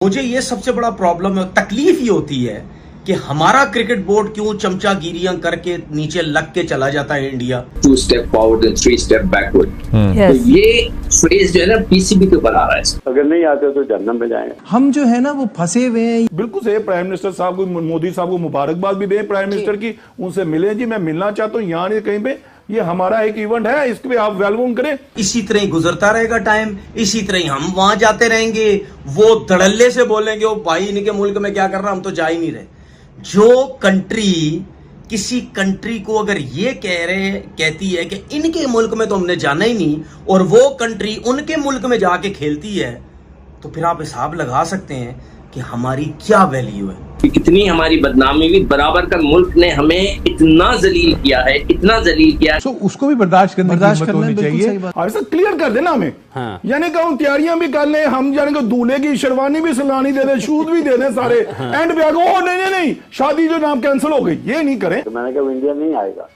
मुझे ये सबसे बड़ा प्रॉब्लम है, तकलीफ ये होती है कि हमारा क्रिकेट बोर्ड क्यों चमचागिरियां करके नीचे लग के चला जाता है India. 2 step forward and 3 step backward. तो ये फ्रेज जो है ना पीसीबी के ऊपर आ रहा है। अगर नहीं आते तो जहन्नम में जाएंगे। हम जो है ना वो फंसे हुए हैं। बिल्कुल सही। प्राइम मिनिस्टर साहब को, मोदी साहब को मुबारकबाद भी दें प्राइम मिनिस्टर की, उनसे मिले जी, मैं मिलना चाहता हूँ यहाँ नहीं कहीं पे, ये हमारा एक इवेंट है, इस पे आप वेलकम करें। इसी तरह ही गुजरता रहेगा टाइम, इसी तरह ही हम वहां जाते रहेंगे, वो धड़ल्ले से बोलेंगे ओ भाई इनके मुल्क में क्या कर रहा, हम तो जा ही नहीं रहे। जो कंट्री किसी कंट्री को अगर ये कहती है कि इनके मुल्क में तो हमने जाना ही नहीं, और वो कंट्री उनके मुल्क में जाके खेलती है, तो फिर आप हिसाब लगा सकते हैं कि हमारी क्या वैल्यू है। इतनी हमारी बदनामी हुई, बराबर का मुल्क ने हमें इतना जलील किया है, इतना जलील किया है। तो उसको भी बर्दाश्त करने होनी चाहिए। और ऐसा क्लियर कर देना हमें। हाँ। यानी कि हम तैयारियां भी कर लें, हम यानी कि दूल्हे की शेरवानी भी सिलानी दे दें, शूज भी दे दें सारे, एंड पे आगे ओ नहीं शादी जो नाम कैंसिल हो गई, ये नहीं करें। तो मैंने कहा इंडिया नहीं आएगा।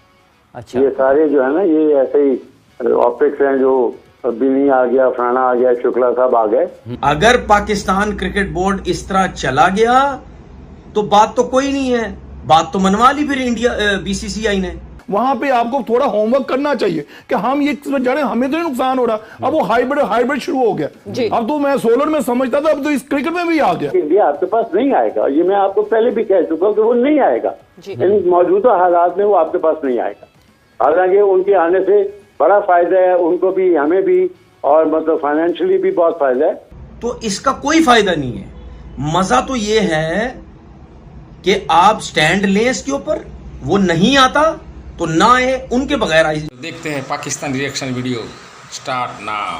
अच्छा, ये सारे जो है ना ये ऐसे ही ऑप्टिक्स हैं, जो बिनी आ गया, फलाना आ गया, शुक्ला साहब आ गए। अगर पाकिस्तान क्रिकेट बोर्ड इस तरह चला गया तो बात तो कोई नहीं है, बात तो मनवा ली फिर इंडिया बीसीसीआई ने। वहां पे आपको थोड़ा होमवर्क करना चाहिए कि हम ये जाने हमें तो नुकसान हो रहा। अब वो हाइब्रिड शुरू हो गया। अब तो मैं सोलर में समझता था, अब तो इस क्रिकेट में भी आ गया। इंडिया आपके पास नहीं आएगा, ये मैं आपको पहले भी कह चुका हूँ कि वो नहीं आएगा। इन मौजूदा हालात में वो आपके पास नहीं आएगा। हालांकि उनके आने से बड़ा फायदा है उनको भी, हमें भी, और मतलब फाइनेंशियली भी बहुत फायदा है। तो इसका कोई फायदा नहीं है। मजा तो ये है कि आप स्टैंड लें इसके ऊपर, वो नहीं आता तो ना आए, उनके बगैर आई। देखते हैं Pakistan reaction video start now.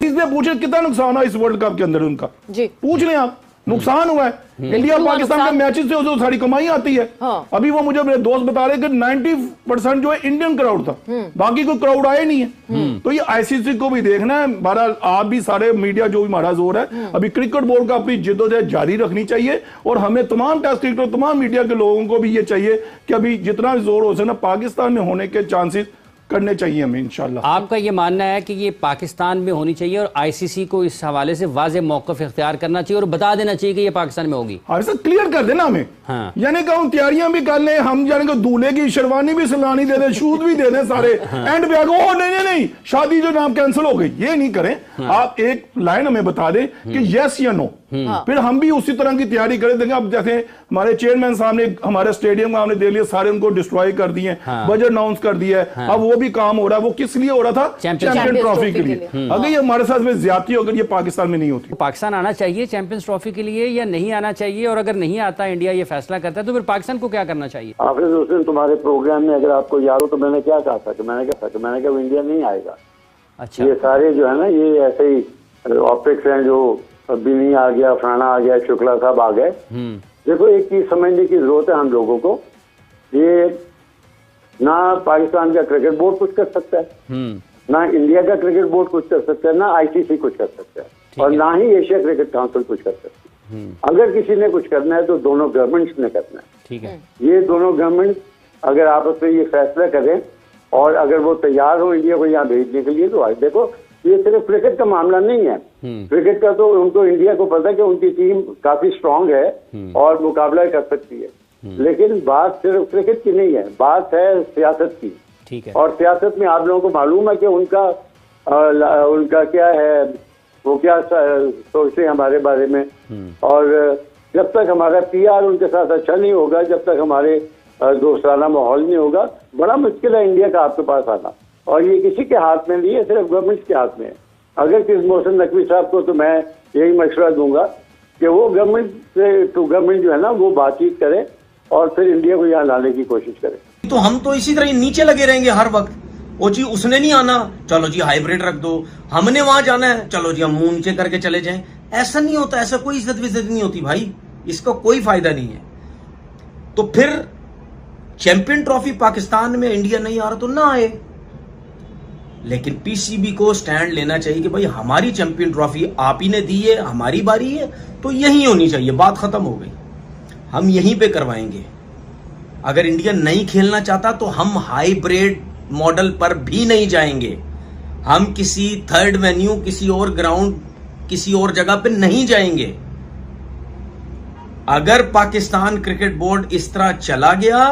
इसमें पूछे कितना नुकसान है इस वर्ल्ड कप के अंदर उनका जी, पूछ लें आप। नुकसान हुआ है इंडिया और पाकिस्तान के मैचेस से जो सारी कमाई आती है। हाँ। अभी वो मुझे मेरे दोस्त बता रहे कि 90% जो है इंडियन क्राउड था, बाकी कोई क्राउड आया नहीं है। तो ये आईसीसी को भी देखना है। बहरहाल आप भी सारे मीडिया जो भी हमारा जोर है, अभी क्रिकेट बोर्ड का अपनी जिद्दोजहद जारी रखनी चाहिए, और हमें तमाम टेस्ट क्रिकेटर, तमाम मीडिया के लोगों को भी ये चाहिए कि अभी जितना जोर हो सके ना पाकिस्तान में होने के चांसेस करने चाहिए हमें इंशाल्लाह। आपका ये मानना है कि ये पाकिस्तान में होनी चाहिए और आईसीसी को इस हवाले से वाज़े मौक़िफ़ इख्तियार करना चाहिए और बता देना चाहिए कि ये पाकिस्तान में होगी। ऐसा क्लियर कर देना हमें। हाँ। यानी कि हम तैयारियां भी कर लें, हम यानी कि दूल्हे की शेरवानी भी सिलानी दे दें, शूज भी दे दें सारे, एंड पे आगे ओ नहीं शादी जो नाम कैंसिल हो गई, ये नहीं करें। आप एक लाइन हमें बता दें कि यस या नो, फिर हम भी उसी तरह की तैयारी करें देंगे। अब जैसे हमारे चेयरमैन साहब ने हमारे स्टेडियम हमने दे लिया, सारे उनको डिस्ट्रॉय कर दिए, बजट अनाउंस कर दिया है। अब वो भी काम हो रहा है। वो किस लिए हो रहा था? चैंपियन ट्रॉफी के लिए। अगर ये हमारे साथ में ज्यादती अगर ये पाकिस्तान में नहीं होती, पाकिस्तान आना चाहिए चैंपियंस ट्रॉफी के लिए या नहीं आना चाहिए? और अगर नहीं आता, इंडिया ये फैसला करता है, तो फिर पाकिस्तान को क्या करना चाहिए? हाफिज उस दिन तुम्हारे प्रोग्राम में अगर आपको याद हो तो मैंने क्या कहा था कि मैंने कहा इंडिया नहीं आएगा। अच्छा, ये सारे जो है ना ये ऐसे ही ऑप्टिक्स हैं, जो बिनी आ गया, फलाना आ गया, शुक्ला साहब आ गए। देखो एक चीज समझने की जरूरत है हम लोगों को, ये ना पाकिस्तान का क्रिकेट बोर्ड कुछ कर सकता है, ना इंडिया का क्रिकेट बोर्ड कुछ कर सकता है, ना आईसीसी कुछ कर सकता है, और ना ही एशिया क्रिकेट काउंसिल कुछ कर सकती है। अगर किसी ने कुछ करना है तो दोनों गवर्नमेंट्स ने करना है। ठीक है, ये दोनों गवर्नमेंट अगर आपस में ये फैसला करें और अगर वो तैयार हो इंडिया को यहाँ भेजने के लिए, तो आज देखो ये सिर्फ क्रिकेट का मामला नहीं है। क्रिकेट का तो उनको, इंडिया को पता है कि उनकी टीम काफी स्ट्रांग है और मुकाबला कर सकती है, लेकिन बात सिर्फ क्रिकेट की नहीं है, बात है सियासत की। ठीक है, और सियासत में आप लोगों को मालूम है कि उनका क्या है, वो क्या सोचते हैं हमारे बारे में। और जब तक हमारा पीआर उनके साथ अच्छा नहीं होगा, जब तक हमारे दोस्ताना माहौल नहीं होगा, बड़ा मुश्किल है इंडिया का आपके पास आना। और ये किसी के हाथ में नहीं है, सिर्फ गवर्नमेंट के हाथ में है। अगर किस मोहसिन नकवी साहब को, तो मैं यही मशवरा दूंगा कि वो गवर्नमेंट से टू गवर्नमेंट जो है ना वो बातचीत करें और फिर इंडिया को यहाँ लाने की कोशिश करें। तो हम तो इसी तरह नीचे लगे रहेंगे हर वक्त। ओ जी उसने नहीं आना, चलो जी हाइब्रिड रख दो, हमने वहां जाना है, चलो जी हम मुंह नीचे करके चले जाएं। ऐसा नहीं होता, ऐसा कोई इज्जत विज्जत नहीं होती भाई, इसका कोई फायदा नहीं है। तो फिर चैंपियन ट्रॉफी पाकिस्तान में इंडिया नहीं आ रहा तो ना आए, लेकिन पीसीबी को स्टैंड लेना चाहिए कि भाई हमारी चैंपियन ट्रॉफी आप ही ने दी है, हमारी बारी है, तो यही होनी चाहिए, बात खत्म हो गई, हम यहीं पे करवाएंगे। अगर इंडिया नहीं खेलना चाहता तो हम हाइब्रिड मॉडल पर भी नहीं जाएंगे, हम किसी थर्ड वेन्यू, किसी और ग्राउंड किसी और जगह पे नहीं जाएंगे। अगर पाकिस्तान क्रिकेट बोर्ड इस तरह चला गया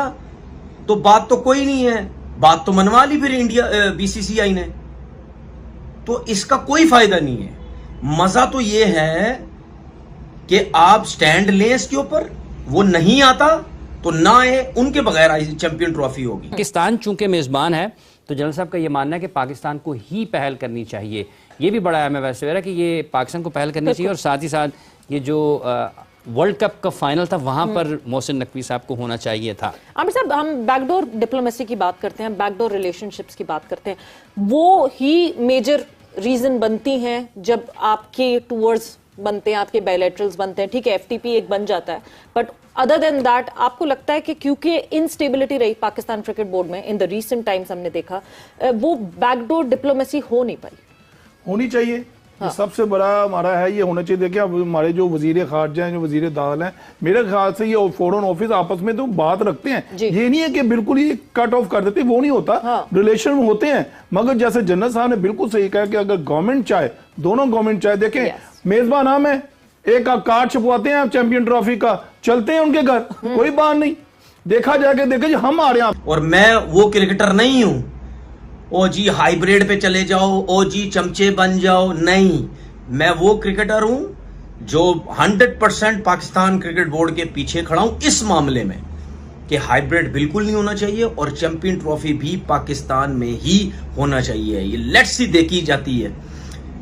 तो बात तो कोई नहीं है, बात तो मनवा ली फिर इंडिया बीसीसीआई ने, तो इसका कोई फायदा नहीं है। मजा तो यह है कि आप स्टैंड लें इसके ऊपर, वो नहीं आता तो ना आए, उनके बगैर चैंपियन ट्रॉफी होगी। पाकिस्तान चूंकि मेजबान है तो जनरल साहब का ये मानना है कि पाकिस्तान को ही पहल करनी चाहिए, ये भी बड़ा अहम है वैसे कि ये पाकिस्तान को पहल करनी चाहिए, और साथ ही साथ ये जो वर्ल्ड कप का फाइनल था वहां पर मोहसिन नकवी साहब को होना चाहिए था। आमिर साहब, हम बैकडोर डिप्लोमेसी की बात करते हैं, बैकडोर रिलेशनशिप्स की बात करते हैं, वो ही मेजर रीजन बनती हैं जब आपके टूर्स बनते हैं, आपके बायलैटरल्स बनते हैं। ठीक है, एफटीपी एक बन जाता है, बट अदर देन दैट आपको लगता है कि क्योंकि इनस्टेबिलिटी रही पाकिस्तान क्रिकेट बोर्ड में इन द रीसेंट टाइम्स, हमने देखा वो बैकडोर डिप्लोमेसी हो नहीं पाई? होनी चाहिए। हाँ। सबसे बड़ा हमारा है ये होना चाहिए। देखिए, अब हमारे जो वजीर खारजा हैं, जो वजीर दाखिला हैं, मेरे ख्याल से ये फॉरेन ऑफिस आपस में तो बात रखते हैं, ये नहीं है कि बिल्कुल ही कट ऑफ कर देते, वो नहीं होता। हाँ। रिलेशन होते हैं, मगर जैसे जनरल साहब ने बिल्कुल सही कहा कि अगर गवर्नमेंट चाहे, दोनों गवर्नमेंट चाहे, देखें मेजबान हम है, एक कार्ड छपवाते हैं चैंपियन ट्रॉफी का, चलते हैं उनके घर, कोई बात नहीं, देखा जाके देखे जी हम आ रहे हैं। और मैं वो क्रिकेटर नहीं हूं ओ जी हाइब्रिड पे चले जाओ, ओ जी चमचे बन जाओ, नहीं, मैं वो क्रिकेटर हूं जो 100% पाकिस्तान क्रिकेट बोर्ड के पीछे खड़ा हूं इस मामले में कि हाइब्रिड बिल्कुल नहीं होना चाहिए और चैंपियन ट्रॉफी भी पाकिस्तान में ही होना चाहिए। ये लेट्स सी देखी जाती है,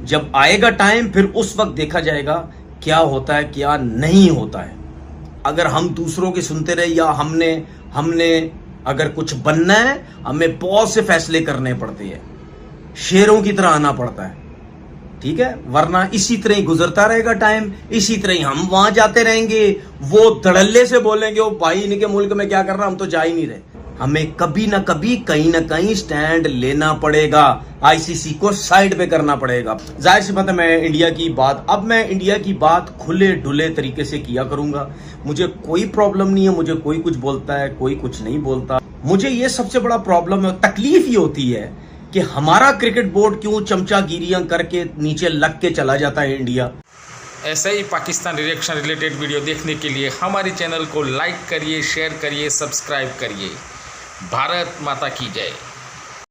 जब आएगा टाइम फिर उस वक्त देखा जाएगा क्या होता है क्या नहीं होता है। अगर हम दूसरों की सुनते रहे या हमने अगर कुछ बनना है, हमें बहुत से फैसले करने पड़ते हैं, शेरों की तरह आना पड़ता है, ठीक है, वरना इसी तरह ही गुजरता रहेगा टाइम, इसी तरह ही हम वहां जाते रहेंगे, वो धड़ल्ले से बोलेंगे ओ भाई इनके मुल्क में क्या कर रहा, हम तो जा ही नहीं रहे। हमें कभी ना कभी कहीं ना कहीं स्टैंड लेना पड़ेगा, आईसीसी को साइड पे करना पड़ेगा। जाहिर सी बात है, मैं इंडिया की बात खुले डुले तरीके से किया करूंगा, मुझे कोई प्रॉब्लम नहीं है, मुझे कोई कुछ बोलता है, कोई कुछ नहीं बोलता। मुझे ये सबसे बड़ा प्रॉब्लम है, तकलीफ ये होती है कि हमारा क्रिकेट बोर्ड क्यों चमचागिरियां करके नीचे लग के चला जाता है इंडिया। ऐसे ही पाकिस्तान रिएक्शन रिलेटेड वीडियो देखने के लिए हमारे चैनल को लाइक करिए, शेयर करिए, सब्सक्राइब करिए। भारत माता की जय।